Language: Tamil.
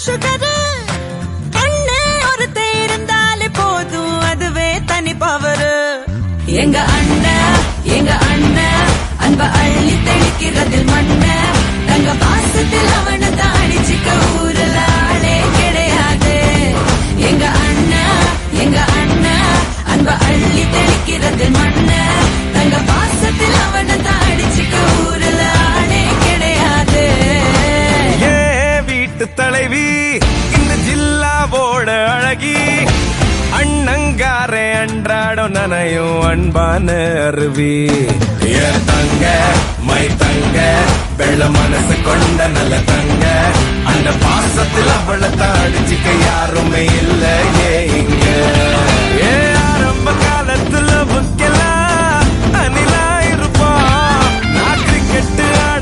சுகரு கண்ணு ஒருத்த இருந்தாலே போதும் அதுவே தனி பவரு எங்க அண்ணன் அன்ப அள்ளி தெளிக்கிறதில் மண்ண தங்க பாசத்தில் அவனை தாடிச்சுக்க ஊரல ஆளே கிடையாது எங்க அண்ணன் அன்ப அள்ளி தெளிக்கிறதில் மண்ண தங்க பாசத்தில் அவனை தாடிச்சுக்க ஊரல ஆளே கிடையாது வீட்டு தலைவி இந்த ஜில்லாவோட அழகி அண்ணங்காரே அன்றாடம் நனையும் அன்பான அருவி தங்க மை தங்க வெள்ள மனசு கொண்ட நல்ல தங்க அந்த பாசத்தில் அவளை தாடிச்சுக்க யாருமே இல்லை